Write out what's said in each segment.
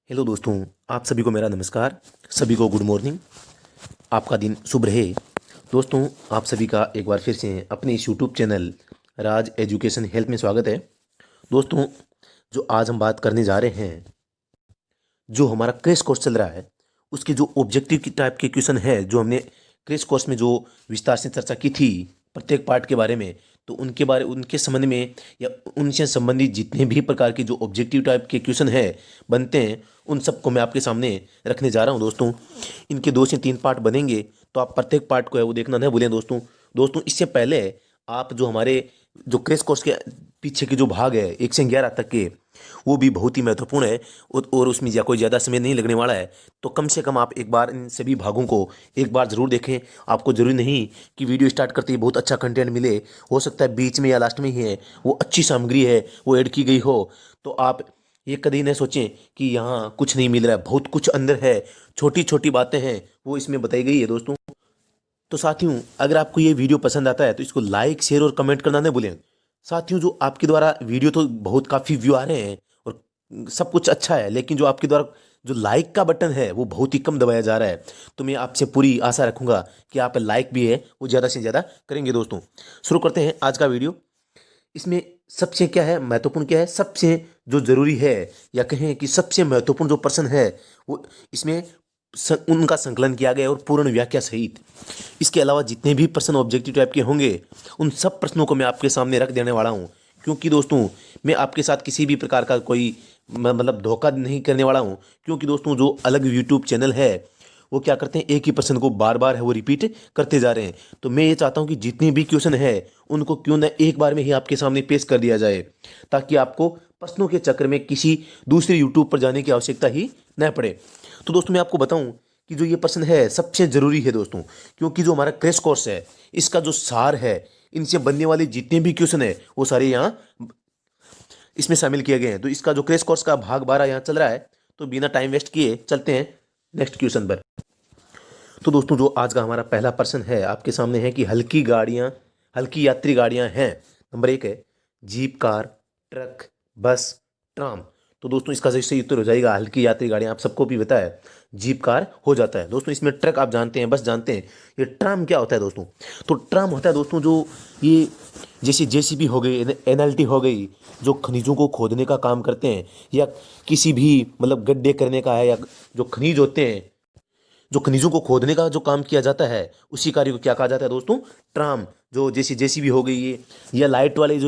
Hello दोस्तों, आप सभी को मेरा नमस्कार। सभी को गुड मॉर्निंग। आपका दिन शुभ रहे। दोस्तों, आप सभी का एक बार फिर से अपने इस यूट्यूब चैनल राज एजुकेशन हेल्थ में स्वागत है। दोस्तों, जो आज हम बात करने जा रहे हैं, जो हमारा क्रैश कोर्स चल रहा है, उसके जो ऑब्जेक्टिव की टाइप के क्वेश्चन है, जो हमने क्रैश कोर्स में जो विस्तार से चर्चा की थी प्रत्येक पार्ट के बारे में, तो उनके संबंध में या उनसे संबंधित जितने भी प्रकार के जो ऑब्जेक्टिव टाइप के क्वेश्चन है बनते हैं, उन सबको मैं आपके सामने रखने जा रहा हूं। दोस्तों, इनके 2 से 3 पार्ट बनेंगे, तो आप प्रत्येक पार्ट को है वो देखना न भूलें। दोस्तों दोस्तों इससे पहले आप जो हमारे जो क्रैश कोर्स के पीछे के जो भाग है 1 से 11 तक के, वो भी बहुत ही महत्वपूर्ण है और उसमें कोई ज़्यादा समय नहीं लगने वाला है। तो कम से कम आप एक बार इन सभी भागों को एक बार ज़रूर देखें। आपको ज़रूरी नहीं कि वीडियो स्टार्ट करते ही बहुत अच्छा कंटेंट मिले, हो सकता है बीच में या लास्ट में ही है वो अच्छी सामग्री है वो ऐड की गई हो, तो आप ये कभी न सोचें कि यहाँ कुछ नहीं मिल रहा है। बहुत कुछ अंदर है, छोटी छोटी बातें हैं वो इसमें बताई गई है। दोस्तों, तो साथियों, अगर आपको ये वीडियो पसंद आता है तो इसको लाइक शेयर और कमेंट करना न भूलें। साथियों, जो आपके द्वारा वीडियो तो बहुत काफ़ी व्यू आ रहे हैं और सब कुछ अच्छा है, लेकिन जो आपके द्वारा जो लाइक का बटन है वो बहुत ही कम दबाया जा रहा है। तो मैं आपसे पूरी आशा रखूंगा कि आप लाइक भी है वो ज़्यादा से ज़्यादा करेंगे। दोस्तों, शुरू करते हैं आज का वीडियो। इसमें सबसे क्या है महत्वपूर्ण, क्या है सबसे जो जरूरी है, या कहें कि सबसे महत्वपूर्ण जो प्रश्न है, वो इसमें उनका संकलन किया गया है और पूर्ण व्याख्या सहित। इसके अलावा जितने भी प्रश्न ऑब्जेक्टिव टाइप के होंगे, उन सब प्रश्नों को मैं आपके सामने रख देने वाला हूँ। क्योंकि दोस्तों, मैं आपके साथ किसी भी प्रकार का कोई मतलब धोखा नहीं करने वाला हूँ। क्योंकि दोस्तों, जो अलग यूट्यूब चैनल है वो क्या करते हैं, एक ही प्रश्न को बार बार है वो रिपीट करते जा रहे हैं। तो मैं ये चाहता हूँ कि जितने भी क्वेश्चन है उनको क्यों ना एक बार में ही आपके सामने पेश कर दिया जाए, ताकि आपको प्रश्नों के चक्कर में किसी दूसरे यूट्यूब पर जाने की आवश्यकता ही न पड़े। तो दोस्तों, मैं आपको बताऊं कि जो ये प्रश्न है सबसे ज़रूरी है दोस्तों, क्योंकि जो हमारा क्रैश कोर्स है इसका जो सार है, इनसे बनने वाले जितने भी क्वेश्चन है वो सारे यहाँ इसमें शामिल किए गए हैं। तो इसका जो क्रैश कोर्स का भाग 12 यहाँ चल रहा है। तो बिना टाइम वेस्ट किए चलते हैं नेक्स्ट क्वेश्चन पर। तो दोस्तों, जो आज का हमारा पहला प्रश्न है आपके सामने है कि हल्की यात्री गाड़ियां हैं। नंबर 1 है जीप, कार, ट्रक, बस, ट्राम। तो दोस्तों, इसका सही उत्तर हो जाएगा हल्की यात्री गाड़ियां। आप सबको भी पता है जीप, कार हो जाता है। दोस्तों, इसमें ट्रक आप जानते हैं, बस जानते हैं। ये ट्राम क्या होता है दोस्तों? तो ट्राम होता है दोस्तों, जो ये जैसे जेसीबी हो गई, एनएलटी हो गई, जो खनिजों को खोदने का काम करते हैं, या किसी भी मतलब गड्ढे करने का है, या जो खनिज होते हैं, जो खनिजों को खोदने का जो काम किया जाता है, उसी कार्य को क्या कहा जाता है दोस्तों? ट्राम। जो जैसी जेसीबी हो गई ये, या लाइट वाले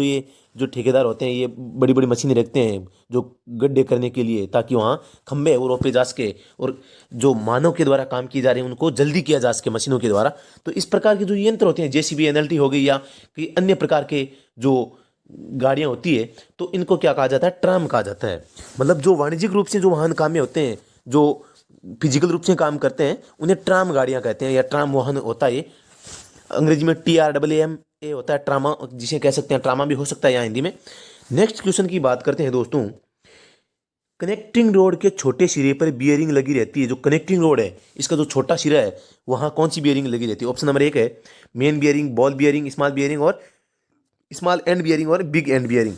जो ठेकेदार होते हैं, ये बड़ी बड़ी मशीनें रखते हैं जो गड्ढे करने के लिए, ताकि वहाँ खंभे और रोपे जा सके, और जो मानव के द्वारा काम किए जा रहे हैं उनको जल्दी किया जा सके मशीनों के द्वारा। तो इस प्रकार के जो यंत्र होते हैं, जेसीबी, एनएलटी हो गई, या कई अन्य प्रकार के जो गाड़ियाँ होती है, तो इनको क्या कहा जाता है? ट्राम कहा जाता है। मतलब जो वाणिज्यिक रूप से जो वाहन काम में होते हैं, जो फिजिकल रूप से काम करते हैं, उन्हें ट्राम गाड़ियां कहते हैं, या ट्राम वाहन होता है। अंग्रेजी में TRAMA होता है, ट्रामा जिसे कह सकते हैं, ट्रामा भी हो सकता है यहाँ हिंदी में। नेक्स्ट क्वेश्चन की बात करते हैं दोस्तों। कनेक्टिंग रोड के छोटे सिरे पर बियरिंग लगी रहती है। जो कनेक्टिंग रोड है इसका जो छोटा सिरा है, वहां कौन सी बियरिंग लगी रहती है? ऑप्शन नंबर 1 है main bearing, ball bearing, small bearing, और स्मॉल एंड बियरिंग, और बिग एंड बियरिंग।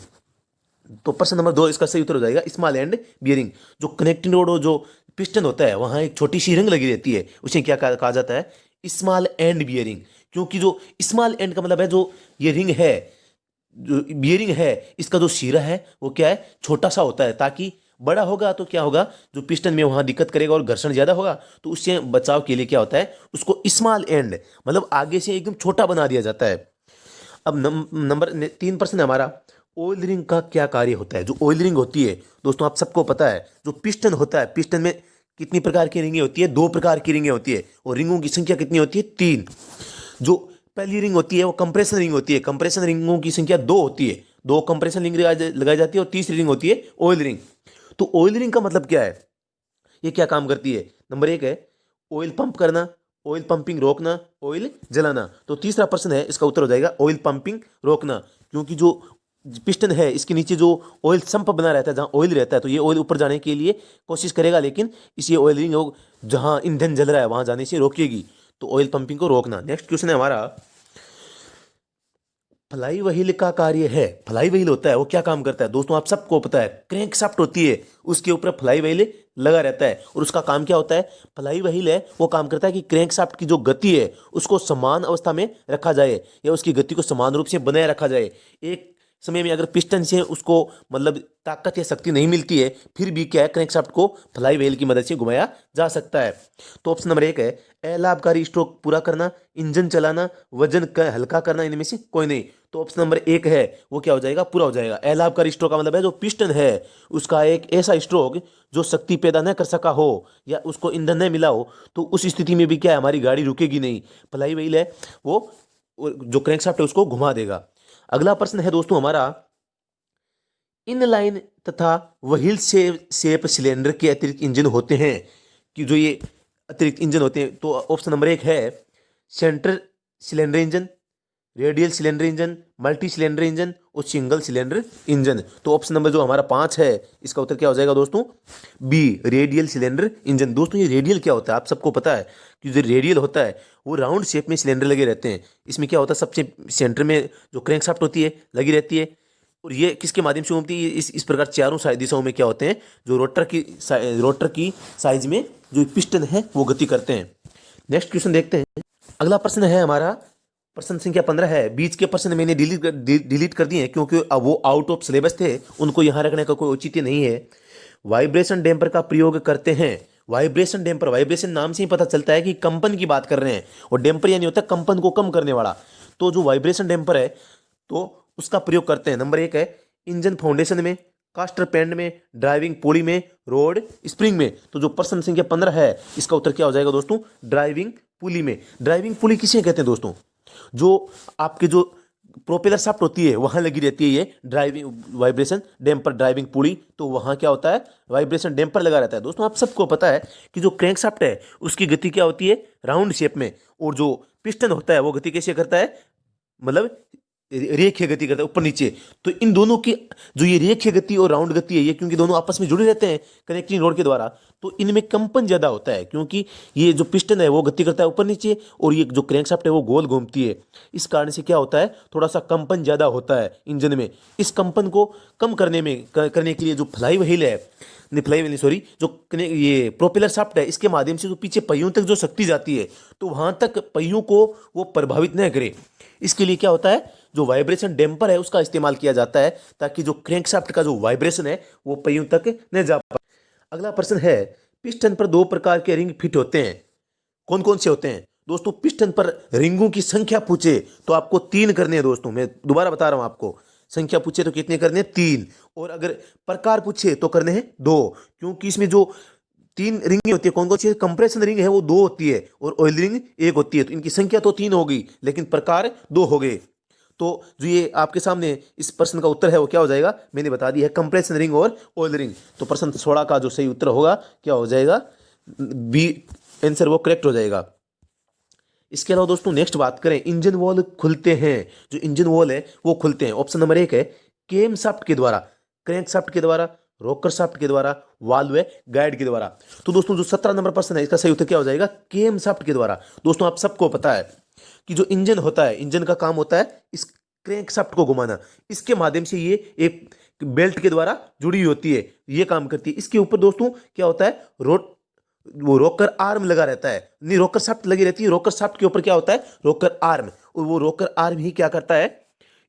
तो प्रश्न नंबर 2 इसका सही उत्तर हो जाएगा स्मॉल एंड बियरिंग। जो कनेक्टिंग रोड और जो पिस्टन होता है, वहां एक छोटी सी रिंग लगी रहती है, उसे क्या कहा जाता है? Small and bearing. क्योंकि जो स्मॉल एंड का मतलब है जो ये रिंग है, जो बियरिंग है, इसका जो सिरा है वो क्या है? छोटा सा होता है, ताकि बड़ा होगा तो क्या होगा, जो पिस्टन में वहां दिक्कत करेगा और घर्षण ज्यादा होगा, तो उससे बचाव के लिए क्या होता है, उसको स्मॉल एंड मतलब आगे से एकदम छोटा बना दिया जाता है। अब नंबर 3 प्रश्न है हमारा, ऑयल रिंग का क्या कार्य होता है? जो ऑयल रिंग होती है दोस्तों, आप सबको पता है, जो पिस्टन होता है, पिस्टन में कितनी प्रकार की रिंगें होती है? 2 प्रकार की रिंगें होती है, और रिंगों की संख्या कितनी होती है? 3। जो पहली रिंग होती है वो कंप्रेशन रिंग होती है। कंप्रेशन रिंगों की संख्या 2 होती है, 2 कंप्रेशन रिंग लगाई जाती है, और तीसरी रिंग होती है ऑयल रिंग। तो ऑयल रिंग का मतलब क्या है, ये क्या काम करती है? नंबर 1 है ऑयल पंप करना, ऑयल पंपिंग रोकना, ऑयल जलाना। तो तीसरा प्रश्न है, इसका उत्तर हो जाएगा ऑयल पंपिंग रोकना। क्योंकि जो पिस्टन है इसके नीचे जो ऑयल संप बना रहता है, जहाँ ऑयल रहता है, तो ये ऑयल ऊपर जाने के लिए कोशिश करेगा, लेकिन इसी ऑयल रिंग जहाँ ईंधन जल रहा है वहां जाने से रोकेगी। तो ऑयल पंपिंग को रोकना। नेक्स्ट क्वेश्चन है हमारा, फ्लाई व्हील का कार्य है, फ्लाई व्हील होता है वो क्या काम करता है दोस्तों, आप सबको पता है। क्रैंक शाफ्ट होती है, उसके ऊपर फ्लाई व्हील लगा रहता है और उसका काम क्या होता है, फ्लाई व्हील है वो काम करता है कि क्रैंक शाफ्ट की जो गति है उसको समान अवस्था में रखा जाए या उसकी गति को समान रूप से बनाए रखा जाए। एक समय में अगर पिस्टन से उसको मतलब ताकत या शक्ति नहीं मिलती है, फिर भी क्या है, क्रैंकशाफ्ट को फ्लाई व्हील की मदद से घुमाया जा सकता है। तो ऑप्शन नंबर 1 है अलाभकारी स्ट्रोक पूरा करना, इंजन चलाना, वजन हल्का करना, इनमें से कोई नहीं। तो ऑप्शन नंबर 1 है वो क्या हो जाएगा, पूरा हो जाएगा। अलाभकारी स्ट्रोक का मतलब है जो पिस्टन है उसका एक ऐसा स्ट्रोक जो शक्ति पैदा न कर सका हो या उसको ईंधन न मिला हो, तो उस स्थिति में भी क्या है, हमारी गाड़ी रुकेगी नहीं। फ्लाई व्हील है वो जो क्रैंकशाफ्ट है उसको घुमा देगा। अगला प्रश्न है दोस्तों हमारा, इनलाइन तथा व्हील शेप सिलेंडर के अतिरिक्त इंजन होते हैं कि जो ये अतिरिक्त इंजन होते हैं। तो ऑप्शन नंबर 1 है centre cylinder engine, radial cylinder engine, multi cylinder engine और सिंगल सिलेंडर इंजन। तो ऑप्शन नंबर जो हमारा 5 है इसका उत्तर क्या हो जाएगा दोस्तों, बी रेडियल सिलेंडर इंजन। दोस्तों ये रेडियल क्या होता है आप सबको पता है कि जो रेडियल होता है वो राउंड शेप में सिलेंडर लगे रहते हैं। इसमें क्या होता है, सबसे सेंटर में जो क्रैंकशाफ्ट होती है लगी रहती है और ये किसके माध्यम से घूमती है, इस प्रकार चारों दिशाओं में क्या होते हैं, जो रोटर की साइज में जो पिस्टन है वो गति करते हैं। नेक्स्ट क्वेश्चन देखते हैं। अगला प्रश्न है हमारा प्रश्न संख्या 15 है। बीच के प्रश्न मैंने डिलीट कर दिए हैं क्योंकि अब वो आउट ऑफ सिलेबस थे, उनको यहाँ रखने का कोई औचित्य नहीं है। वाइब्रेशन डैम्पर का प्रयोग करते हैं। वाइब्रेशन डैम्पर, वाइब्रेशन नाम से ही पता चलता है कि कंपन की बात कर रहे हैं और डैम्पर यानी होता है कंपन को कम करने वाला। तो जो वाइब्रेशन डैम्पर है तो उसका प्रयोग करते हैं। नंबर 1 है इंजन फाउंडेशन में, कास्टर पैड में, ड्राइविंग पुली में, रोड स्प्रिंग में। तो जो प्रश्न संख्या 15 है इसका उत्तर क्या हो जाएगा दोस्तों, ड्राइविंग पुली में। ड्राइविंग पुली किसे कहते हैं दोस्तों, जो आपके जो प्रोपेलर शाफ्ट होती है वहां लगी रहती है ये ड्राइविंग वाइब्रेशन डैम्पर, ड्राइविंग पुली, तो वहां क्या होता है, वाइब्रेशन डैम्पर लगा रहता है। दोस्तों आप सबको पता है कि जो क्रैंक शाफ्ट है उसकी गति क्या होती है, राउंड शेप में, और जो पिस्टन होता है वो गति कैसे करता है, मतलब रेखीय गति करता है ऊपर नीचे। तो इन दोनों की जो ये रेखीय गति और राउंड गति है ये क्योंकि दोनों आपस में जुड़े रहते हैं कनेक्टिंग रोड के द्वारा, तो इनमें कंपन ज्यादा होता है क्योंकि ये जो पिस्टन है वो गति करता है ऊपर नीचे और ये जो क्रैंकशाफ्ट है वो गोल घूमती है। इस कारण से क्या होता है, थोड़ा सा कंपन ज्यादा होता है इंजन में। इस कंपन को कम करने के लिए जो फ्लाई व्हील है, जो ये प्रोपेलर शाफ्ट है इसके माध्यम से जो पीछे पहियों तक जो शक्ति जाती है तो वहां तक पहियों को वो प्रभावित न करे। इसके लिए क्या होता है, जो वाइब्रेशन डैम्पर है उसका इस्तेमाल किया जाता है ताकि जो क्रैंकशाफ्ट का जो वाइब्रेशन है वो पहियों तक न जा पाए। अगला प्रश्न है, पिस्टन पर 2 प्रकार के रिंग फिट होते हैं, कौन कौन से होते हैं दोस्तों। पिस्टन पर रिंगों की संख्या पूछे तो आपको 3 करने हैं दोस्तों, मैं दोबारा बता रहा हूं आपको। संख्या पूछे तो कितने करने हैं, 3। और अगर प्रकार पूछे तो करने हैं 2, क्योंकि इसमें जो 3 रिंग होती है कौन कौन सी, कंप्रेशन रिंग है वो 2 होती है और ऑयल रिंग 1 होती है। तो इनकी संख्या तो 3 होगी लेकिन प्रकार 2 हो गए। तो जो ये आपके सामने इस प्रश्न का उत्तर है वो क्या हो जाएगा, मैंने बता दिया है, कंप्रेशन रिंग और ऑयल रिंग। तो प्रश्न 16 का जो सही उत्तर होगा क्या हो जाएगा, बी आंसर वो करेक्ट हो जाएगा। इसके अलावा दोस्तों नेक्स्ट बात करें, इंजन वॉल खुलते हैं, जो इंजन वॉल है वो खुलते हैं। ऑप्शन नंबर 1 है केम शाफ्ट के द्वारा, क्रैंक शाफ्ट के द्वारा, रोकर शाफ्ट के द्वारा, वाल्व है गाइड के द्वारा। तो दोस्तों जो 17 नंबर प्रश्न है इसका सही उत्तर क्या हो जाएगा, केम शाफ्ट के द्वारा। दोस्तों आप सबको पता है कि जो इंजन होता है, इंजन का काम होता है इस क्रैंक शाफ्ट को घुमाना, इसके माध्यम से ये एक बेल्ट के द्वारा जुड़ी होती है, ये काम करती है। इसके ऊपर दोस्तों क्या होता है, वो रोकर आर्म लगा रहता है, नहीं रोकर शाफ्ट लगी रहती है, रोकर शाफ्ट के ऊपर क्या होता है, रोकर आर्म, और वो रोकर आर्म ही क्या करता है,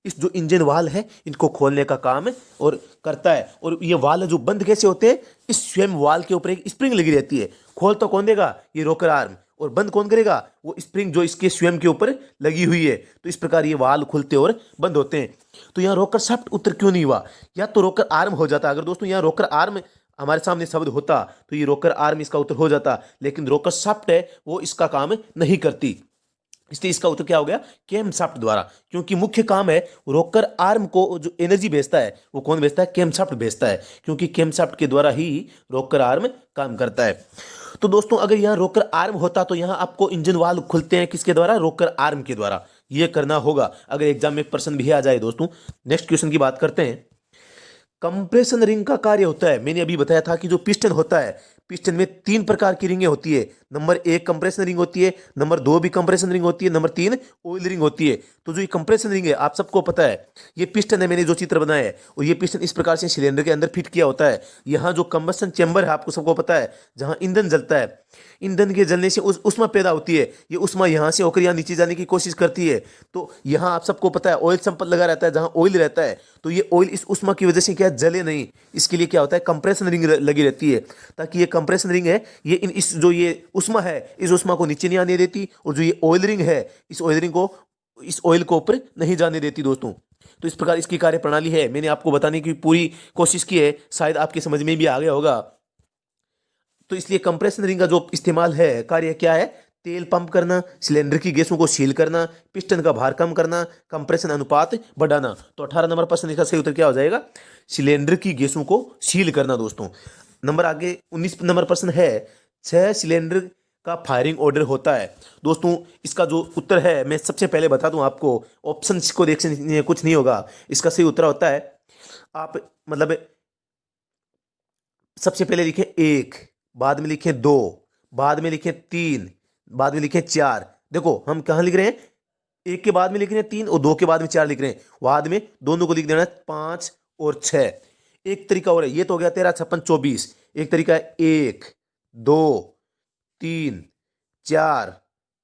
इस जो इंजन वाल है इनको खोलने का काम और करता है। और ये वाल जो बंद कैसे होते हैं, इस स्वयं वाल के ऊपर एक स्प्रिंग लगी रहती है, खोल तो कौन देगा, ये रोकर आर्म, और बंद कौन करेगा, वो स्प्रिंग जो इसके स्वयं के ऊपर लगी हुई है। तो इस प्रकार ये वाल खुलते और बंद होते हैं। तो यहाँ रोकर शाफ्ट उत्तर क्यों नहीं हुआ, या तो रोकर आर्म हो जाता। अगर दोस्तों यहाँ रोकर आर्म हमारे सामने शब्द होता तो ये रोकर आर्म इसका उत्तर हो जाता, लेकिन रोकर शाफ्ट है वो इसका काम नहीं करती, इसलिए इसका उत्तर क्या हो गया, कैम शाफ्ट द्वारा। क्योंकि मुख्य काम है रोकर आर्म को जो एनर्जी भेजता है वो कौन भेजता है, कैम शाफ्ट भेजता है, क्योंकि कैम शाफ्ट के द्वारा ही रोकर आर्म काम करता है। तो दोस्तों अगर यहाँ रोकर आर्म होता तो यहाँ आपको इंजन वाल्व खुलते हैं किसके द्वारा, रोकर आर्म के द्वारा, ये करना होगा अगर एग्जाम में एक प्रश्न भी आ जाए। दोस्तों नेक्स्ट क्वेश्चन की बात करते हैं। कंप्रेशन रिंग का कार्य होता है, मैंने अभी बताया था कि जो पिस्टन होता है, पिस्टन में 3 प्रकार की रिंगें होती है। नंबर 1 कंप्रेशन रिंग होती है, नंबर 2 भी कंप्रेशन रिंग होती है, नंबर 3 ऑयल रिंग होती है। तो जो ये कंप्रेशन रिंग है आप सबको पता है, ये पिस्टन है, मैंने जो चित्र बनाया है, और ये पिस्टन इस प्रकार से सिलेंडर के अंदर फिट किया होता है। यहाँ जो कंबस्शन चैम्बर है आपको सबको पता है, जहाँ ईंधन जलता है, ईंधन के जलने से उष्मा पैदा होती है। ये उष्मा यहाँ से होकर यहाँ नीचे जाने की कोशिश करती है। तो यहाँ आप सबको पता है ऑयल संपर्क लगा रहता है, जहाँ ऑयल रहता है, तो ये ऑयल इस उष्मा की वजह से क्या जले नहीं, इसके लिए क्या होता है कंप्रेशन रिंग लगी रहती है, ताकि ये कंप्रेशन रिंग है ये इस जो ये उष्मा है इस उष्मा को नीचे नहीं आने देती, और जो ये ऑयल रिंग है इस ऑयल रिंग को इस ऑयल को ऊपर नहीं जाने देती दोस्तों। तो इस प्रकार इसकी कार्य प्रणाली है, मैंने आपको बताने की पूरी कोशिश की है, शायद आपके समझ में भी आ गया होगा। तो इसलिए कंप्रेशन रिंग का जो इस्तेमाल है, कार्य क्या है, तेल पंप करना, सिलेंडर की गैसों को सील करना, पिस्टन का भार कम करना, कंप्रेशन अनुपात बढ़ाना। तो 18 नंबर प्रश्न इसका सही उत्तर क्या हो जाएगा, सिलेंडर की गैसों को सील करना दोस्तों। नंबर आगे 19 नंबर प्रश्न है, 6 सिलेंडर का फायरिंग ऑर्डर होता है। दोस्तों इसका जो उत्तर है मैं सबसे पहले बता दूं आपको, ऑप्शन को देख से कुछ नहीं होगा, इसका सही उत्तर होता है, आप मतलब सबसे पहले लिखें 1, बाद में लिखें 2, बाद में लिखें 3, बाद में लिखें 4। देखो हम कहाँ लिख रहे हैं, 1 के बाद में लिख रहे हैं 3 और 2 के बाद में 4 लिख रहे हैं, बाद में दोनों को लिख देना 5 और 6। एक तरीका और है, ये तो हो गया 13, 56, 24। एक तरीका है 1, 2, 3, 4,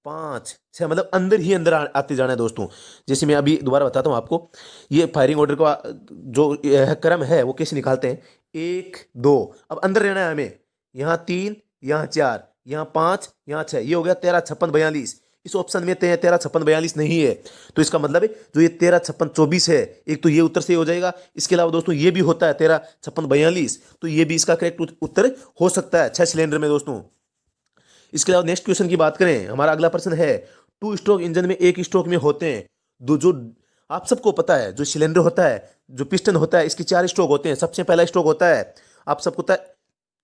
5, 6, मतलब अंदर ही अंदर आते जाना है दोस्तों। जैसे मैं अभी दोबारा बताता हूँ आपको, ये फायरिंग ऑर्डर का जो क्रम है वो कैसे निकालते हैं, 1, 2, अब अंदर रहना है हमें, यहाँ 3, यहाँ 4, यहाँ 5, यहाँ 6, ये हो गया 13, 56, 42। इस ऑप्शन में 13, 56, 42 नहीं है, तो इसका मतलब है जो ये 13, 56, 24 है, एक तो ये उत्तर सही हो जाएगा। इसके अलावा दोस्तों ये भी होता है 13, 56, 42, तो ये भी इसका करेक्ट उत्तर हो सकता है 6 सिलेंडर में दोस्तों। इसके अलावा नेक्स्ट क्वेश्चन की बात करें, हमारा अगला प्रश्न है, 2 स्ट्रोक इंजन में 1 स्ट्रोक में होते हैं दो, जो आप सबको पता है जो सिलेंडर होता है, जो पिस्टन होता है, इसके 4 स्ट्रोक होते हैं। सबसे पहला स्ट्रोक होता है आप सबको पता है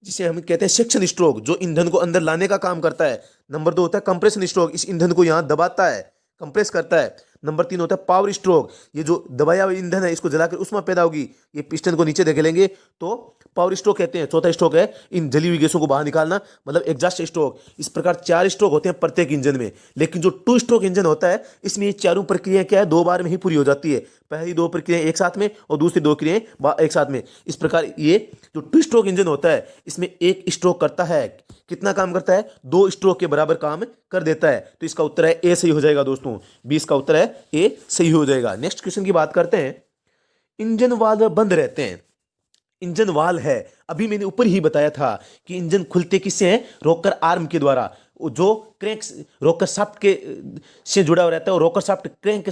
जिसे हम कहते हैं सेक्शन स्ट्रोक, जो ईंधन को अंदर लाने का काम करता है। नंबर 2 होता है कंप्रेशन स्ट्रोक, इस ईंधन को यहां दबाता है, कंप्रेस करता है। नंबर 3 होता है पावर स्ट्रोक, ये जो दबाया हुआ ईंधन है इसको जलाकर उष्मा पैदा होगी, ये पिस्टन को नीचे धकेलेंगे तो पावर स्ट्रोक कहते हैं। चौथा स्ट्रोक है इन जली हुई गैसों को बाहर निकालना, मतलब एग्जॉस्ट स्ट्रोक। इस प्रकार 4 स्ट्रोक होते हैं प्रत्येक इंजन में, लेकिन जो 2 स्ट्रोक इंजन होता है इसमें ये चारों प्रक्रियाएं क्या है 2 बार में ही पूरी हो जाती है। पहली 2 प्रक्रियाएं एक साथ में और दूसरी 2 क्रियाएं एक साथ में। इस प्रकार ये जो 2 स्ट्रोक इंजन होता है इसमें 1 स्ट्रोक करता है, कितना काम करता है, 2 स्ट्रोक के बराबर काम कर देता है। तो इसका उत्तर है ए सही हो जाएगा दोस्तों, 20 का उत्तर है ए सही हो जाएगा। नेक्स्ट क्वेश्चन की बात करते हैं, इंजन वाल्व बंद रहते हैं। इंजन वाल्व है, अभी मैंने ऊपर ही बताया था कि इंजन खुलते किससे हैं, रोकर आर्म के द्वारा, जो क्रैंक रोकर शाफ्ट के से जुड़ा हुआ रहता है, और रोकर शाफ्ट क्रैंक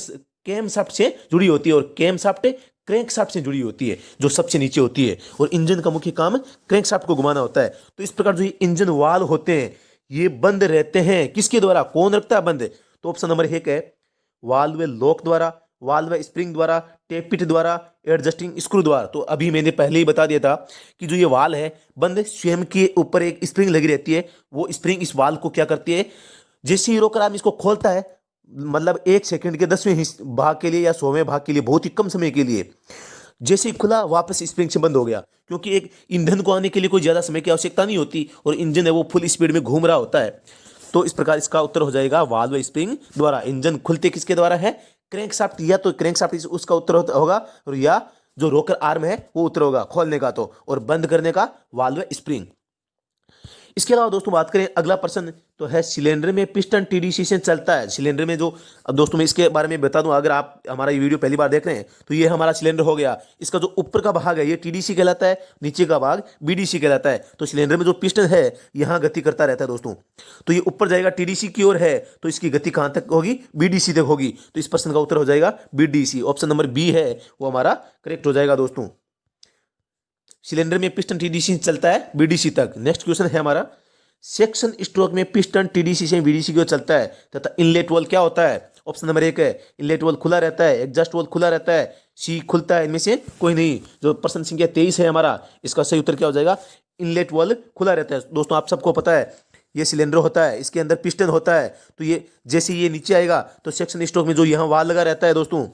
कैम शाफ्ट से जुड़ी होती है, और कैम शाफ्ट क्रैंक शाफ्ट से जुड़ी होती है जो सबसे नीचे होती है, और इंजन का मुख्य काम क्रैंक शाफ्ट को घुमाना होता है। तो इस प्रकार जो ये इंजन वाल्व होते हैं ये बंद रहते हैं किसके द्वारा, कौन रखता है बंद, तो ऑप्शन नंबर 1 है वाल्व लॉक द्वारा, वाल्व स्प्रिंग द्वारा, टेपिट द्वारा, एडजस्टिंग स्क्रू द्वारा। तो अभी मैंने पहले ही बता दिया था कि जो ये वाल्व है बंद स्वयं के ऊपर एक स्प्रिंग लगी रहती है, वो स्प्रिंग इस वाल्व को क्या करती है, जैसे ही रोकर आर्म इसको खोलता है, मतलब 1 सेकंड के 10वें भाग के लिए या 100वें भाग के लिए, बहुत ही कम समय के लिए, जैसे ही खुला वापस स्प्रिंग से बंद हो गया, क्योंकि एक ईंधन को आने के लिए कोई ज्यादा समय की आवश्यकता नहीं होती और इंजन है वो फुल स्पीड में घूम रहा होता है। तो इस प्रकार इसका उत्तर हो जाएगा वाल्व स्प्रिंग द्वारा। इंजन खुलते किसके द्वारा है, क्रैंक शाफ्ट, या तो क्रैंक शाफ्ट उसका उत्तर होगा, और या जो रोकर आर्म है वो उत्तर होगा खोलने का, तो और बंद करने का वाल्व स्प्रिंग। इसके अलावा दोस्तों बात करें, अगला प्रश्न तो है सिलेंडर में पिस्टन टीडीसी से चलता है। सिलेंडर में जो, अब दोस्तों मैं इसके बारे में बता दूं, अगर आप हमारा ये वीडियो पहली बार देख रहे हैं तो ये हमारा सिलेंडर हो गया, इसका जो ऊपर का भाग है ये टीडीसी कहलाता है, नीचे का भाग बीडीसी कहलाता है। तो सिलेंडर में जो पिस्टन है यहाँ गति करता रहता है दोस्तों, तो ये ऊपर जाएगा टीडीसी की ओर है, तो इसकी गति कहाँ तक होगी, बीडीसी तक होगी। तो इस प्रश्न का उत्तर हो जाएगा बीडीसी, ऑप्शन नंबर बी है वो हमारा करेक्ट हो जाएगा दोस्तों। सिलेंडर में पिस्टन टीडीसी चलता है बीडीसी तक। नेक्स्ट क्वेश्चन है हमारा, सेक्शन स्ट्रोक में पिस्टन टीडीसी से बीडीसी की ओर चलता है तथा इनलेट वाल्व क्या होता है, ऑप्शन नंबर 1 है इनलेट वाल्व खुला रहता है, एग्जॉस्ट वाल्व खुला रहता है, सी खुलता है, इनमें से कोई नहीं। जो प्रश्न संख्या 23 है हमारा, इसका सही उत्तर क्या हो जाएगा, इनलेट वाल्व खुला रहता है। दोस्तों आप सबको पता है ये सिलेंडर होता है, इसके अंदर पिस्टन होता है, तो ये जैसे ये नीचे आएगा तो सेक्शन स्ट्रोक में जो यहाँ वाल्व लगा रहता है दोस्तों,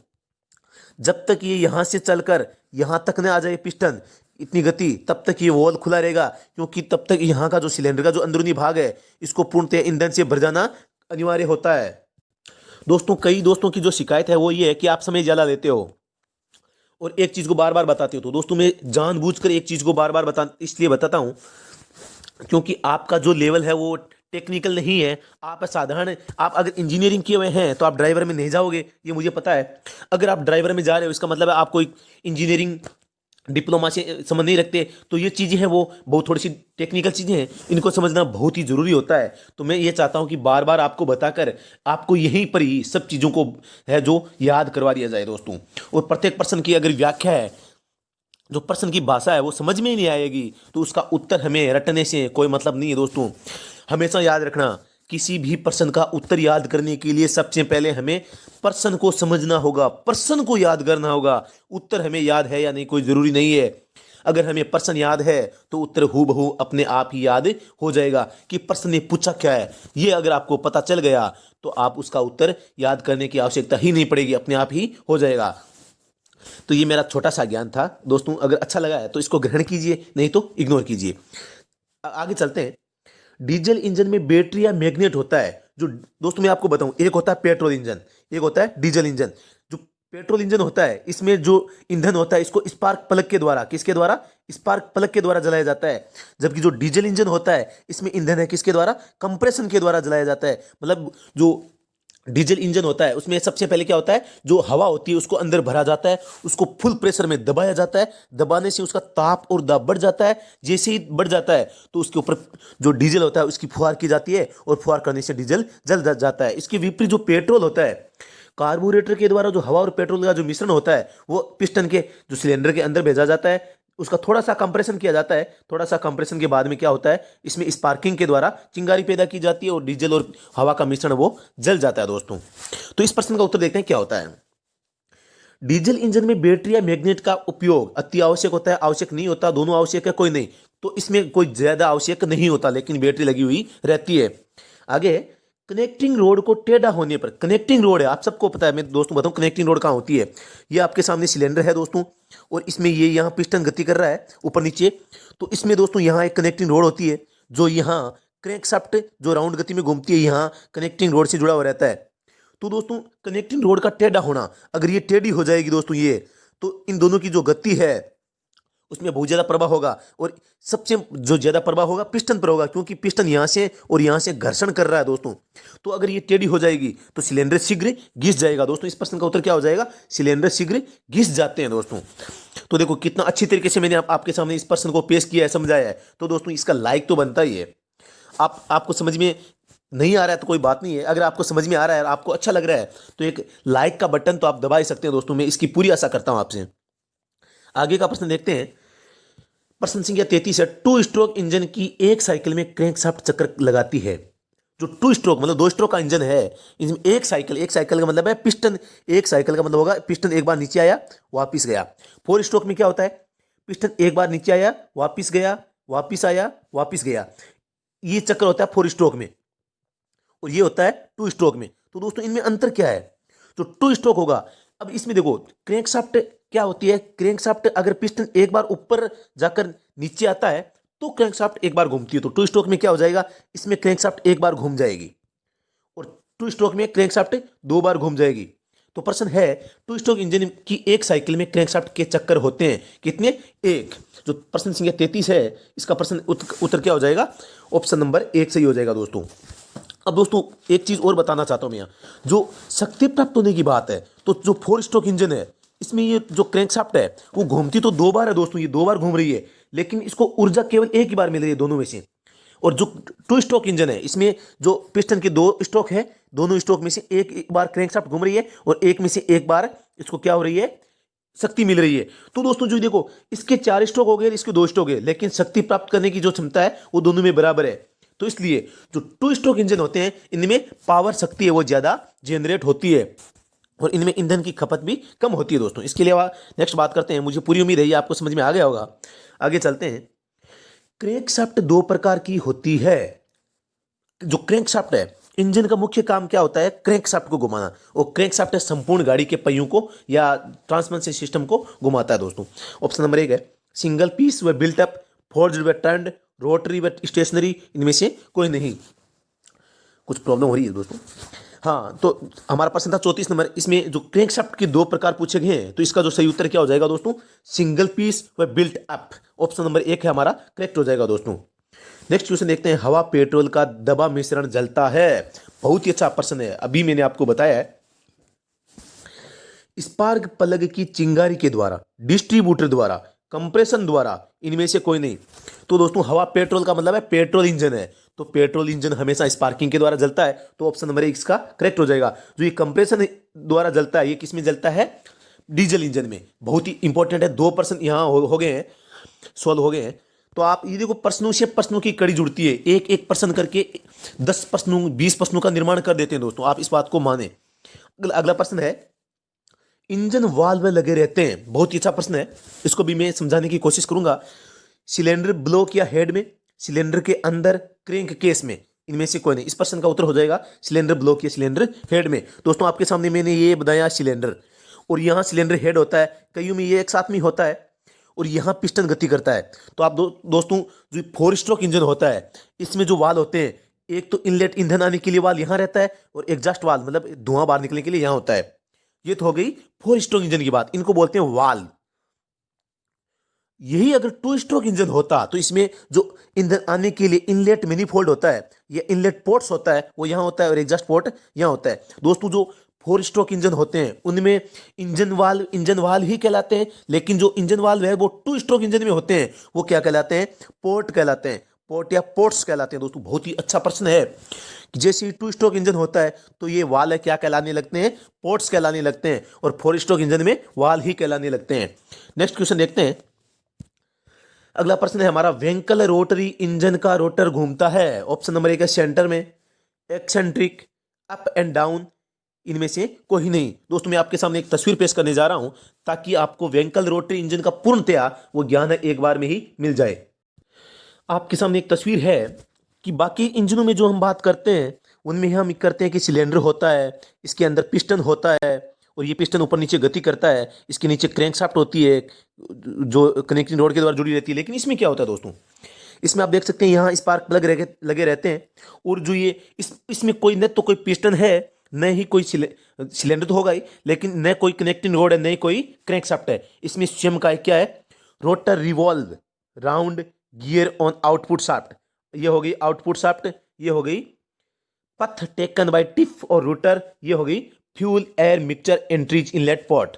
जब तक ये यहां से चलकर यहां तक न आ जाए पिस्टन, इतनी गति, तब तक ये वॉल्व खुला रहेगा, क्योंकि तब तक यहाँ का जो सिलेंडर का जो अंदरूनी भाग है इसको पूर्णतः ईंधन से भर जाना अनिवार्य होता है। दोस्तों, कई दोस्तों की जो शिकायत है वो ये है कि आप समय ज़्यादा लेते हो और एक चीज़ को बार बार बताते हो। तो दोस्तों, मैं जानबूझकर एक चीज़ को बार बार इसलिए बताता हूँ क्योंकि आपका जो लेवल है वो टेक्निकल नहीं है। आप साधारण, आप अगर इंजीनियरिंग किए हुए हैं तो आप ड्राइवर में नहीं जाओगे, ये मुझे पता है। अगर आप ड्राइवर में जा रहे हो इसका मतलब है आप कोई इंजीनियरिंग डिप्लोमा से संबंध नहीं रखते। तो ये चीज़ें हैं वो बहुत थोड़ी सी टेक्निकल चीज़ें हैं, इनको समझना बहुत ही ज़रूरी होता है। तो मैं ये चाहता हूँ कि बार बार आपको बताकर आपको यहीं पर ही सब चीज़ों को है जो याद करवा दिया जाए दोस्तों। और प्रत्येक प्रश्न की अगर व्याख्या है, जो प्रश्न की भाषा है वो समझ में ही नहीं आएगी तो उसका उत्तर हमें रटने से कोई मतलब नहीं है दोस्तों। हमेशा याद रखना, किसी भी प्रश्न का उत्तर याद करने के लिए सबसे पहले हमें प्रश्न को समझना होगा, प्रश्न को याद करना होगा। उत्तर हमें याद है या नहीं कोई ज़रूरी नहीं है। अगर हमें प्रश्न याद है तो उत्तर हूबहू अपने आप ही याद हो जाएगा कि प्रश्न ने पूछा क्या है। ये अगर आपको पता चल गया तो आप उसका उत्तर याद करने की आवश्यकता ही नहीं पड़ेगी, अपने आप ही हो जाएगा। तो ये मेरा छोटा सा ज्ञान था दोस्तों। अगर अच्छा लगा है तो इसको ग्रहण कीजिए, नहीं तो इग्नोर कीजिए। आगे चलते हैं। डीजल इंजन में बैटरी या मैग्नेट होता है। जो दोस्तों मैं आपको बताऊं, एक होता है पेट्रोल इंजन, एक होता है डीजल इंजन। जो पेट्रोल इंजन होता है इसमें जो ईंधन होता है इसको स्पार्क प्लग के द्वारा, किसके द्वारा, स्पार्क प्लग के द्वारा जलाया जाता है। जबकि जो डीजल इंजन होता है इसमें ईंधन है किसके द्वारा, कंप्रेशन के द्वारा जलाया जाता है। मतलब जो डीजल इंजन होता है उसमें सबसे पहले क्या होता है, जो हवा होती है उसको अंदर भरा जाता है, उसको फुल प्रेशर में दबाया जाता है, दबाने से उसका ताप और दाब बढ़ जाता है। जैसे ही बढ़ जाता है तो उसके ऊपर जो डीजल होता है उसकी फुहार की जाती है और फुहार करने से डीजल जल जाता है। इसके विपरीत जो पेट्रोल होता है, कार्बोरेटर के द्वारा जो हवा और पेट्रोल का जो मिश्रण होता है वो पिस्टन के जो सिलेंडर के अंदर भेजा जाता है, उसका थोड़ा सा कंप्रेशन किया जाता है। थोड़ा सा कंप्रेशन के बाद में क्या होता है, इसमें स्पार्किंग के द्वारा चिंगारी पैदा की जाती है और डीजल और हवा का मिश्रण वो जल जाता है दोस्तों। तो इस प्रश्न का उत्तर देखते हैं क्या होता है। डीजल इंजन में बैटरी या मैग्नेट का उपयोग अति आवश्यक होता है, आवश्यक नहीं होता, दोनों आवश्यक है, कोई नहीं। तो इसमें कोई ज्यादा आवश्यक नहीं होता लेकिन बैटरी लगी हुई रहती है। आगे, कनेक्टिंग रोड को टेढ़ा होने पर, कनेक्टिंग रोड है आप सबको पता है, मैं दोस्तों बताऊं कनेक्टिंग रोड कहाँ होती है। ये आपके सामने सिलेंडर है दोस्तों और इसमें ये यहाँ पिस्टन गति कर रहा है ऊपर नीचे। तो इसमें दोस्तों यहाँ एक कनेक्टिंग रोड होती है जो यहाँ क्रैंकशाफ्ट जो राउंड गति में घूमती है यहाँ कनेक्टिंग रोड से जुड़ा हुआ रहता है। तो दोस्तों कनेक्टिंग रोड का टेढ़ा होना, अगर ये टेढ़ी हो जाएगी दोस्तों ये, तो इन दोनों की जो गति है उसमें बहुत ज़्यादा प्रभाव होगा और सबसे जो ज़्यादा प्रभाव होगा पिस्टन पर होगा, क्योंकि पिस्टन यहाँ से और यहाँ से घर्षण कर रहा है दोस्तों। तो अगर ये टेढ़ी हो जाएगी तो सिलेंडर शीघ्र घिस जाएगा दोस्तों। इस प्रश्न का उत्तर क्या हो जाएगा, सिलेंडर शीघ्र घिस जाते हैं दोस्तों। तो देखो कितना अच्छी तरीके से मैंने आपके सामने इस प्रश्न को पेश किया है, समझाया है। तो दोस्तों इसका लाइक तो बनता ही है। आपको समझ में नहीं आ रहा है तो कोई बात नहीं है, अगर आपको समझ में आ रहा है, आपको अच्छा लग रहा है तो एक लाइक का बटन तो आप दबा ही सकते हैं दोस्तों। मैं इसकी पूरी आशा करता हूं आपसे। आगे का प्रश्न देखते हैं। प्रश्न संख्या 33 है। टू स्ट्रोक इंजन की एक साइकिल में क्रैंकशाफ्ट चक्कर लगाती है। जो टू स्ट्रोक मतलब दो स्ट्रोक का इंजन है, इसमें एक साइकिल का मतलब है पिस्टन, एक साइकिल का मतलब होगा पिस्टन एक बार नीचे आया वापिस गया। फोर स्ट्रोक में क्या होता है, पिस्टन एक बार नीचे आया वापिस गया, वापिस आया वापिस गया। ये चक्कर होता है फोर स्ट्रोक में और ये होता है टू स्ट्रोक में। तो दोस्तों इनमें अंतर क्या है, जो टू स्ट्रोक होगा, अब इसमें देखो क्रैंकशाफ्ट क्या होती है, क्रैंकशाफ्ट अगर पिस्टन एक बार ऊपर जाकर नीचे आता है तो क्रैंकशाफ्ट एक बार घूमती है। तो टू स्ट्रोक में क्या हो जाएगा, इसमें क्रैंकशाफ्ट एक बार घूम जाएगी और टू स्ट्रोक में क्रैंकशाफ्ट दो बार घूम जाएगी। तो प्रश्न है, टू स्ट्रोक इंजन की एक साइकिल में क्रैंकशाफ्ट के चक्कर होते हैं कितने, एक। जो प्रश्न संख्या 33 है इसका प्रश्न उत्तर क्या हो जाएगा, ऑप्शन नंबर 1 सही हो जाएगा दोस्तों। अब दोस्तों एक चीज और बताना चाहता हूं मैं, यहाँ जो शक्ति प्राप्त होने की बात है, तो जो फोर स्ट्रोक इंजन है इसमें ये जो क्रैंकशाफ्ट है वो घूमती तो दो बार है दोस्तों, ये दो बार घूम रही है, लेकिन इसको ऊर्जा केवल एक ही बार मिल रही है दोनों में से। और जो टू स्ट्रोक इंजन है इसमें जो पिस्टन के दो स्ट्रोक है, दोनों स्ट्रोक में से एक बार क्रैंकशाफ्ट घूम रही है और एक में से एक बार इसको क्या हो रही है, शक्ति मिल रही है। तो दोस्तों जो देखो इसके 4 स्ट्रोक हो गए, इसके 2 स्ट्रोक है, लेकिन शक्ति प्राप्त करने की जो क्षमता है वो दोनों में बराबर है। तो इसलिए जो टू स्ट्रोक इंजन होते हैं इनमें पावर शक्ति है वो ज्यादा जनरेट होती है और इनमें ईंधन की खपत भी कम होती है दोस्तों। इसके अलावा नेक्स्ट बात करते हैं, मुझे पूरी उम्मीद है ये आपको समझ में आ गया होगा। आगे चलते हैं। क्रैंकशाफ्ट दो प्रकार की होती है। जो क्रैंकशाफ्ट है, इंजन का मुख्य काम क्या होता है, क्रैंकशाफ्ट को घुमाना, और क्रैंकशाफ्ट संपूर्ण गाड़ी के पहियों को या ट्रांसमिशन सिस्टम को घुमाता है दोस्तों। ऑप्शन नंबर 1 है सिंगल पीस व बिल्ट अप, फोर्ज्ड व टर्न्ड, रोटरी व स्टेशनरी, इनमें से कोई नहीं। कुछ प्रॉब्लम हो रही है दोस्तों। हाँ, तो हमारा प्रश्न था 34 नंबर, इसमें जो क्रैंकशाफ्ट के दो प्रकार पूछे गए हैं, तो इसका जो सही उत्तर क्या हो जाएगा दोस्तों, सिंगल पीस व बिल्ट अप। ऑप्शन नंबर 1 है हमारा करेक्ट हो जाएगा दोस्तों। नेक्स्ट क्वेश्चन देखते हैं, हवा पेट्रोल का दबा मिश्रण जलता है। बहुत ही अच्छा प्रश्न है, अभी मैंने आपको बताया है। स्पार्क प्लग की चिंगारी के द्वारा, डिस्ट्रीब्यूटर द्वारा, कंप्रेशन द्वारा, इनमें से कोई नहीं। तो दोस्तों हवा पेट्रोल का मतलब है पेट्रोल इंजन है, तो पेट्रोल इंजन हमेशा स्पार्किंग के द्वारा जलता है, तो ऑप्शन नंबर 1 इसका करेक्ट हो जाएगा। जो ये कंप्रेशन द्वारा जलता है, ये किस में जलता है, डीजल इंजन में। बहुत ही इंपॉर्टेंट है, 2% यहाँ हो गए हैं, सॉल्व हो गए हैं। तो आप ये देखो, प्रश्नों से प्रश्नों की कड़ी जुड़ती है, एक एक प्रश्न करके 10 प्रश्नों 20 प्रश्नों का निर्माण कर देते हैं दोस्तों, आप इस बात को माने। अगला प्रश्न है, इंजन वाल्व लगे रहते हैं। बहुत ही अच्छा प्रश्न है, इसको भी मैं समझाने की कोशिश करूंगा। सिलेंडर ब्लॉक या हेड में, सिलेंडर के अंदर, क्रैंक केस में, इनमें से कोई नहीं। इस प्रश्न का उत्तर हो जाएगा सिलेंडर ब्लॉक या सिलेंडर हेड में। दोस्तों आपके सामने मैंने ये बताया सिलेंडर, और यहाँ सिलेंडर हेड होता है, कईयों में ये एक साथ में होता है, और यहाँ पिस्टन गति करता है। तो आप दोस्तों जो 4 स्ट्रोक इंजन होता है, इसमें जो वाल होते हैं, एक तो इनलेट ईंधन आने के लिए वाल यहाँ रहता है, और एग्जॉस्ट वाल मतलब धुआं बाहर निकलने के लिए यहाँ होता है। ये तो हो गई 4 स्ट्रोक इंजन की बात, इनको बोलते हैं वाल्व। यही अगर 2 स्ट्रोक इंजन होता, तो इसमें जो ईंधन आने के लिए इनलेट मैनिफोल्ड होता है, ये इनलेट पोर्ट्स होता है, वो यहां होता है, और एग्जॉस्ट पोर्ट यहां होता है। दोस्तों जो 4 स्ट्रोक इंजन होते हैं, उनमें इंजन वाल्व ही कहलाते हैं, लेकिन जो इंजन वाल्व है वो 2 स्ट्रोक इंजन में होते हैं, वो क्या कहलाते हैं, पोर्ट कहलाते हैं, पोर्ट या पोर्ट्स कहलाते हैं। दोस्तों बहुत ही अच्छा प्रश्न है कि जैसे ही 2 स्ट्रोक इंजन होता है, तो ये वाल है क्या कहलाने लगते हैं, पोर्ट्स कहलाने लगते हैं, और 4 स्ट्रोक इंजन में वाल ही कहलाने लगते हैं। नेक्स्ट क्वेश्चन देखते हैं। अगला प्रश्न है हमारा, वेंकल रोटरी इंजन का रोटर घूमता है। ऑप्शन नंबर 1 है सेंटर में, एक्सेंट्रिक, अप एंड डाउन, इनमें से कोई नहीं। दोस्तों मैं आपके सामने एक तस्वीर पेश करने जा रहा हूं, ताकि आपको वेंकल रोटरी इंजन का पूर्णतया वो ज्ञान एक बार में ही मिल जाए। आपके सामने एक तस्वीर है कि बाकी इंजनों में जो हम बात करते हैं, उनमें हम करते हैं कि सिलेंडर होता है, इसके अंदर पिस्टन होता है, और ये पिस्टन ऊपर नीचे गति करता है, इसके नीचे क्रैंकशाफ्ट होती है जो कनेक्टिंग रोड के द्वारा जुड़ी रहती है। लेकिन इसमें क्या होता है दोस्तों, इसमें आप देख सकते हैं यहाँ स्पार्क प्लग लगे रहते हैं, और जो ये इसमें कोई न तो कोई पिस्टन है, न ही कोई सिलेंडर तो होगा ही, लेकिन न कोई कनेक्टिंग रोड है, न ही कोई क्रैंकशाफ्ट है। इसमें स्वयं का क्या है, rotor revolve round gear on output shaft, ये हो गई आउटपुट शाफ्ट, ये हो गई पथ टेकन बाय टिप और रोटर, ये हो गई fuel air mixture entries inlet port,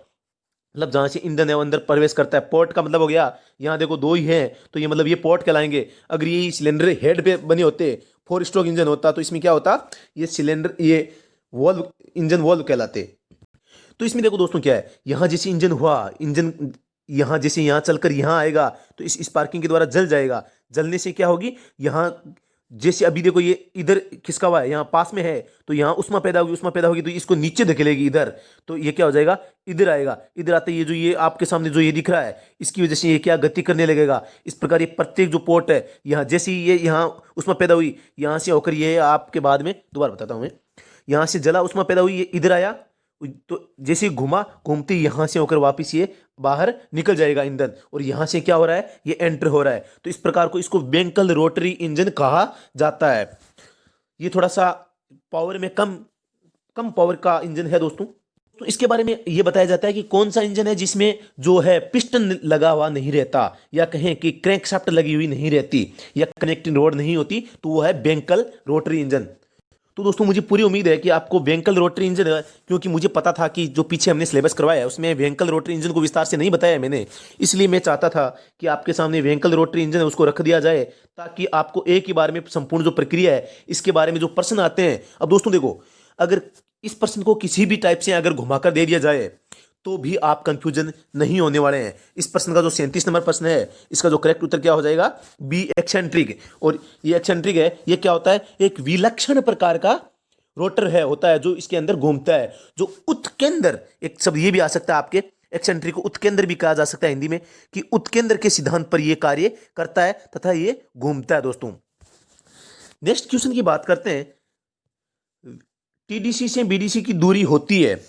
मतलब जहां से ईंधन है वो अंदर प्रवेश करता है। पोर्ट का मतलब हो गया, यहाँ देखो 2 ही हैं, तो ये मतलब ये पोर्ट कहलाएंगे। अगर ये सिलेंडर हेड पे बने होते, 4 स्ट्रोक इंजन होता, तो इसमें क्या होता, ये सिलेंडर, ये वॉल्व, इंजन वॉल्व कहलाते। तो इसमें देखो दोस्तों क्या है, यहाँ जैसे इंजन हुआ, इंजन यहाँ जैसे यहाँ चलकर यहाँ आएगा, तो इस स्पार्किंग के द्वारा जल जाएगा। जलने से क्या होगी, यहाँ जैसे अभी देखो ये इधर खिसका हुआ है, यहाँ पास में है, तो यहाँ उष्मा पैदा होगी, उष्मा पैदा होगी तो इसको नीचे धकेलेगी इधर, तो ये क्या हो जाएगा, इधर आएगा। इधर आते ये जो ये आपके सामने जो ये दिख रहा है, इसकी वजह से ये क्या गति करने लगेगा। इस प्रकार ये प्रत्येक जो पोर्ट है, यहाँ जैसे ये यहाँ उष्मा पैदा हुई, यहाँ से होकर ये आपके बाद में दोबारा बताता हूँ मैं, यहाँ से जला उष्मा पैदा हुई, ये इधर आया, तो जैसे घुमा, घूमते यहाँ से होकर वापस ये बाहर निकल जाएगा ईंधन, और यहां से क्या हो रहा है, ये एंटर हो रहा है। तो इस प्रकार को इसको वेंकल रोटरी इंजन कहा जाता है। ये थोड़ा सा पावर में कम पावर का इंजन है दोस्तों। तो इसके बारे में ये बताया जाता है कि कौन सा इंजन है जिसमें जो है पिस्टन लगा हुआ नहीं रहता, या कहें कि क्रैंकशाफ्ट लगी हुई नहीं रहती, या कनेक्टिंग रोड नहीं होती, तो वो है वेंकल रोटरी इंजन। तो दोस्तों मुझे पूरी उम्मीद है कि आपको वेंकल रोटरी इंजन, क्योंकि मुझे पता था कि जो पीछे हमने सिलेबस करवाया है उसमें वेंकल रोटरी इंजन को विस्तार से नहीं बताया मैंने, इसलिए मैं चाहता था कि आपके सामने वेंकल रोटरी इंजन है उसको रख दिया जाए, ताकि आपको एक ही बार में संपूर्ण जो प्रक्रिया है इसके बारे में जो प्रश्न आते हैं। अब दोस्तों देखो, अगर इस प्रश्न को किसी भी टाइप से अगर घुमाकर दे दिया जाए, तो भी आप कंफ्यूजन नहीं होने वाले हैं। इस प्रश्न का जो 37 नंबर प्रश्न है, इसका जो करेक्ट उत्तर क्या हो जाएगा, बी एक्सेंट्रिक। और ये एक्सेंट्रिक है, ये क्या होता है, एक विलक्षण प्रकार का रोटर है, होता है जो इसके अंदर घूमता है, जो उत्केंद्र, एक शब्द ये भी आ सकता है आपके, एक्सेंट्रिक को उत्केंद्र भी कहा जा सकता है हिंदी में, कि उत्केंद्र के सिद्धांत पर यह कार्य करता है तथा ये घूमता है। दोस्तों नेक्स्ट क्वेश्चन की बात करते हैं। टीडीसी से बीडीसी की दूरी होती है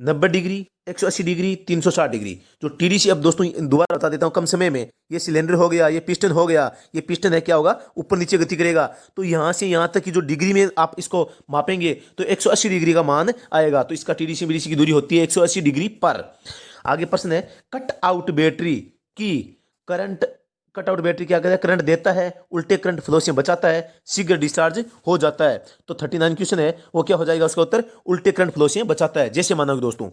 90 डिग्री, 180 डिग्री, 360 डिग्री। जो टीडीसी, अब दोस्तों दोबारा बता देता हूँ कम समय में, ये सिलेंडर हो गया, ये पिस्टन हो गया, ये पिस्टन है, क्या होगा, ऊपर नीचे गति करेगा। तो यहाँ से यहाँ तक की जो डिग्री में आप इसको मापेंगे तो 180 डिग्री का मान आएगा। तो इसका टीडीसी बीडीसी की दूरी होती है 180 डिग्री पर। आगे प्रश्न है, कट आउट बैटरी की करंट, कट आउट बैटरी क्या कहता है, करंट देता है, उल्टे करंट फ्लो से बचाता है, शीघ्र डिस्चार्ज हो जाता है। तो 39 क्वेश्चन है, वो क्या हो जाएगा उसका उत्तर, उल्टे करंट फ्लो से बचाता है। जैसे मानोगे दोस्तों,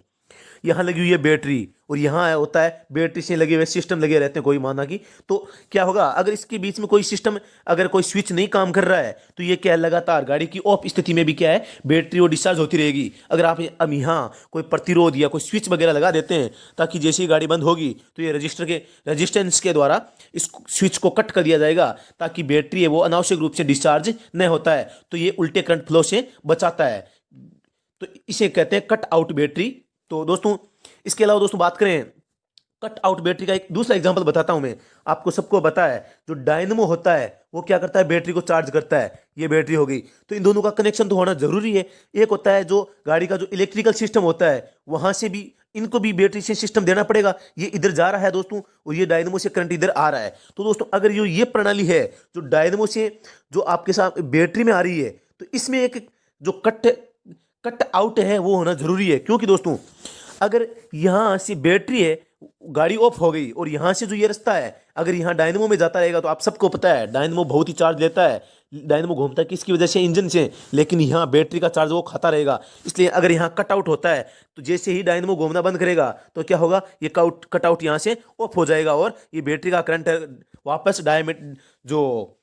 यहाँ लगी हुई है बैटरी और यहाँ होता है बैटरी से लगे हुए सिस्टम लगे रहते हैं कोई माना कि, तो क्या होगा, अगर इसके बीच में कोई सिस्टम, अगर कोई स्विच नहीं काम कर रहा है तो ये क्या है, लगातार गाड़ी की ऑफ स्थिति में भी क्या है, बैटरी वो डिस्चार्ज होती रहेगी। अगर आप अब यहाँ कोई प्रतिरोध या कोई स्विच वगैरह लगा देते हैं ताकि जैसे ही गाड़ी बंद होगी तो ये रजिस्टेंस के द्वारा इस स्विच को कट कर दिया जाएगा ताकि बैटरी है वो अनावश्यक रूप से डिस्चार्ज नहीं होता है। तो ये उल्टे करंट फ्लो से बचाता है, तो इसे कहते हैं कट आउट बैटरी। तो दोस्तों इसके अलावा दोस्तों बात करें कट आउट बैटरी का, एक दूसरा एग्जांपल बताता हूं मैं आपको, सबको पता है जो डायनमो होता है वो क्या करता है, बैटरी को चार्ज करता है। ये बैटरी हो गई, तो इन दोनों का कनेक्शन तो होना जरूरी है। एक होता है जो गाड़ी का जो इलेक्ट्रिकल सिस्टम होता है, वहां से भी इनको भी बैटरी से सिस्टम देना पड़ेगा। ये इधर जा रहा है दोस्तों और ये डायनमो से करंट इधर आ रहा है। तो दोस्तों अगर ये प्रणाली है जो डायनमो से जो आपके साथ बैटरी में आ रही है, तो इसमें एक जो कट आउट है वो होना जरूरी है। क्योंकि दोस्तों अगर यहां से बैटरी है, गाड़ी ऑफ हो गई और यहां से जो ये रास्ता है अगर यहां डायनमो में जाता रहेगा, तो आप सबको पता है डायनमो बहुत ही चार्ज लेता है। डायनमो घूमता है किसकी वजह से, इंजन से, लेकिन यहाँ बैटरी का चार्ज वो खाता रहेगा। इसलिए अगर यहाँ कट आउट होता है तो जैसे ही डायनमो घूमना बंद करेगा तो क्या होगा, ये कट आउट यहाँ से ऑफ हो जाएगा और ये बैटरी का करंट वापस जो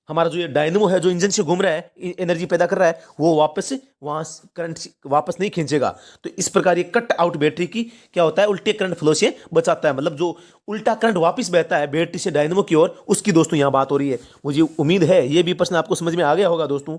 हमारा जो ये डायनमो है जो इंजन से घूम रहा है, एनर्जी पैदा कर रहा है, वो वापस वहां करंट वापस नहीं खींचेगा। तो इस प्रकार ये कट आउट बैटरी की क्या होता है, उल्टे करंट फ्लो से बचाता है। मतलब जो उल्टा करंट वापस बहता है बैटरी से डायनमो की ओर, उसकी दोस्तों यहाँ बात हो रही है। मुझे उम्मीद है ये भी प्रश्न आपको समझ में आ गया होगा दोस्तों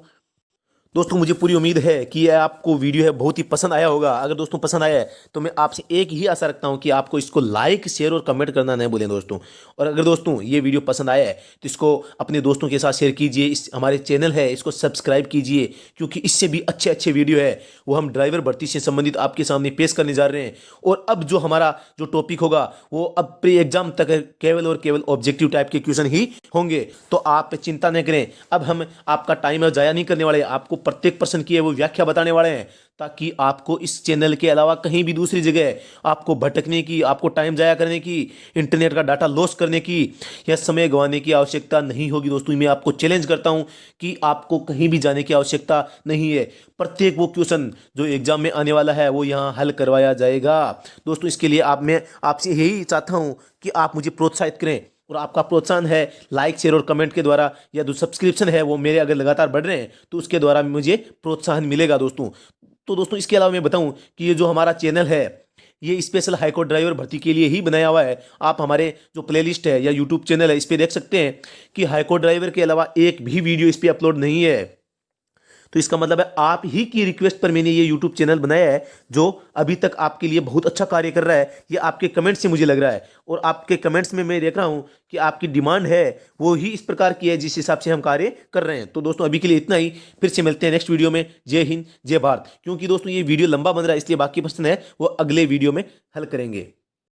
मुझे पूरी उम्मीद है कि यह आपको वीडियो है बहुत ही पसंद आया होगा। अगर दोस्तों पसंद आया है तो मैं आपसे एक ही आशा रखता हूं कि आपको इसको लाइक, शेयर और कमेंट करना नहीं भूलें दोस्तों। और अगर दोस्तों ये वीडियो पसंद आया है तो इसको अपने दोस्तों के साथ शेयर कीजिए। इस हमारे चैनल है इसको सब्सक्राइब कीजिए, क्योंकि इससे भी अच्छे अच्छे वीडियो है वो हम ड्राइवर भर्ती से संबंधित आपके सामने पेश करने जा रहे हैं। और अब जो हमारा जो टॉपिक होगा वो अब प्री एग्जाम तक केवल और केवल ऑब्जेक्टिव टाइप के क्वेश्चन ही होंगे। तो आप चिंता न करें, अब हम आपका टाइम जाया नहीं करने वाले, आपको प्रत्येक प्रश्न की है वो व्याख्या बताने वाले हैं, ताकि आपको इस चैनल के अलावा कहीं भी दूसरी जगह आपको भटकने की, आपको टाइम जाया करने की, इंटरनेट का डाटा लॉस करने की या समय गंवाने की आवश्यकता नहीं होगी। दोस्तों मैं आपको चैलेंज करता हूं कि आपको कहीं भी जाने की आवश्यकता नहीं है। प्रत्येक वो क्वेश्चन जो एग्जाम में आने वाला है वो यहाँ हल करवाया जाएगा। दोस्तों इसके लिए मैं आपसे यही चाहता हूं कि आप मुझे प्रोत्साहित करें, और आपका प्रोत्साहन है लाइक, शेयर और कमेंट के द्वारा, या जो सब्सक्रिप्शन है वो मेरे अगर लगातार बढ़ रहे हैं तो उसके द्वारा मुझे प्रोत्साहन मिलेगा दोस्तों। तो दोस्तों इसके अलावा मैं बताऊं कि ये जो हमारा चैनल है ये स्पेशल हाईकोर्ट ड्राइवर भर्ती के लिए ही बनाया हुआ है। आप हमारे जो प्लेलिस्ट है या यूट्यूब चैनल है इस पर देख सकते हैं कि हाईकोर्ट ड्राइवर के अलावा एक भी वीडियो इस पर अपलोड नहीं है। तो इसका मतलब है आप ही की रिक्वेस्ट पर मैंने ये यूट्यूब चैनल बनाया है जो अभी तक आपके लिए बहुत अच्छा कार्य कर रहा है। ये आपके कमेंट्स से मुझे लग रहा है, और आपके कमेंट्स में मैं देख रहा हूं कि आपकी डिमांड है वो ही इस प्रकार की है जिस हिसाब से हम कार्य कर रहे हैं। तो दोस्तों अभी के लिए इतना ही, फिर से मिलते हैं नेक्स्ट वीडियो में। जय हिंद, जय भारत। क्योंकि दोस्तों ये वीडियो लंबा बन रहा है इसलिए बाकी प्रश्न है वो अगले वीडियो में हल करेंगे।